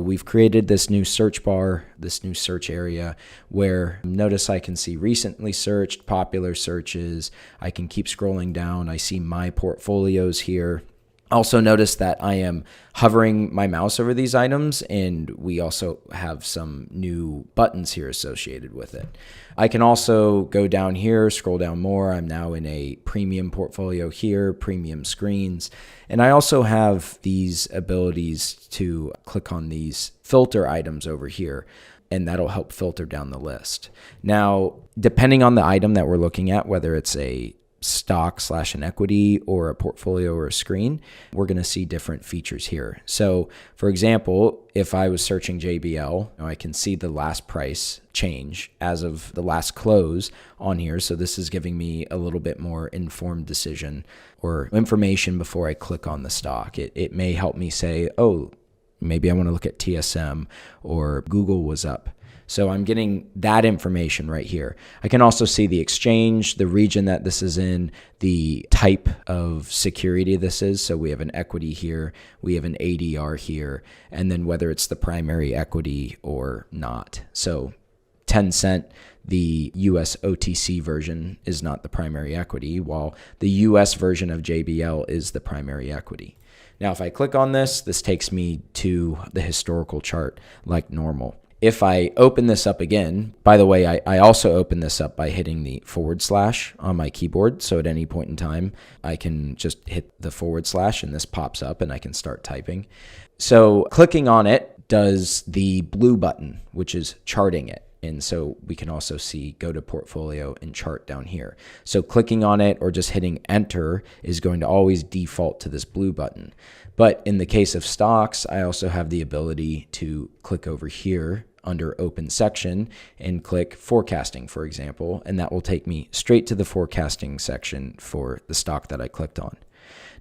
we've created this new search bar, this new search area where notice I can see recently searched, popular searches. I can keep scrolling down. I see my portfolios here. Also notice that I am hovering my mouse over these items, and we also have some new buttons here associated with it. I can also go down here, scroll down more. I'm now in a premium portfolio here, premium screens. And I also have these abilities to click on these filter items over here, and that'll help filter down the list. Now, depending on the item that we're looking at, whether it's a stock / an equity or a portfolio or a screen, we're going to see different features here. So for example, if I was searching JBL, I can see the last price change as of the last close on here. So this is giving me a little bit more informed decision or information before I click on the stock. It may help me say, oh, maybe I want to look at TSM or Google was up. So I'm getting that information right here. I can also see the exchange, the region that this is in, the type of security this is. So we have an equity here, we have an ADR here, and then whether it's the primary equity or not. So Tencent, the US OTC version, is not the primary equity, while the US version of JBL is the primary equity. Now, if I click on this, this takes me to the historical chart like normal. If I open this up again, by the way, I also open this up by hitting the / on my keyboard. So at any point in time, I can just hit the / and this pops up and I can start typing. So clicking on it does the blue button, which is charting it. And so we can also see go to portfolio and chart down here. So clicking on it or just hitting enter is going to always default to this blue button. But in the case of stocks, I also have the ability to click over here under open section and click forecasting, for example, and that will take me straight to the forecasting section for the stock that I clicked on.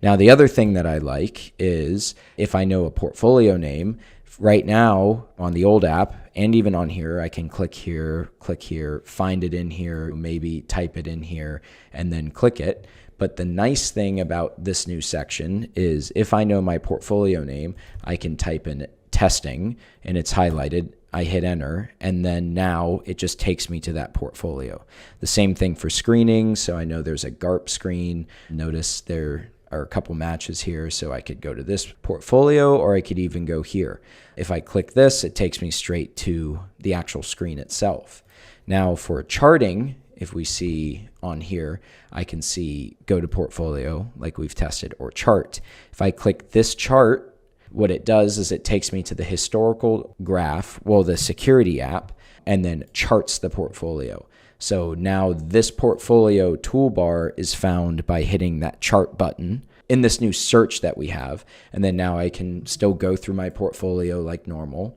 Now, the other thing that I like is if I know a portfolio name, right now on the old app and even on here, I can click here, find it in here, maybe type it in here, and then click it. But the nice thing about this new section is if I know my portfolio name, I can type in testing and it's highlighted. I hit enter, and then now it just takes me to that portfolio. The same thing for screening. So I know there's a GARP screen. Notice there are a couple matches here. So I could go to this portfolio or I could even go here. If I click this, it takes me straight to the actual screen itself. Now for charting, if we see on here, I can see go to portfolio like we've tested or chart. If I click this chart, what it does is it takes me to the historical graph, well, the security app, and then charts the portfolio. So now this portfolio toolbar is found by hitting that chart button in this new search that we have. And then now I can still go through my portfolio like normal.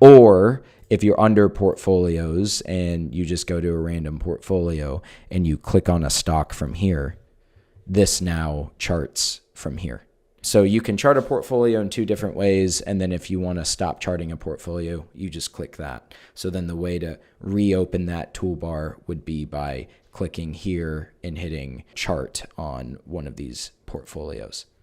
Or if you're under portfolios and you just go to a random portfolio and you click on a stock from here, this now charts from here. So you can chart a portfolio in two different ways. And then if you want to stop charting a portfolio, you just click that. So then the way to reopen that toolbar would be by clicking here and hitting chart on one of these portfolios.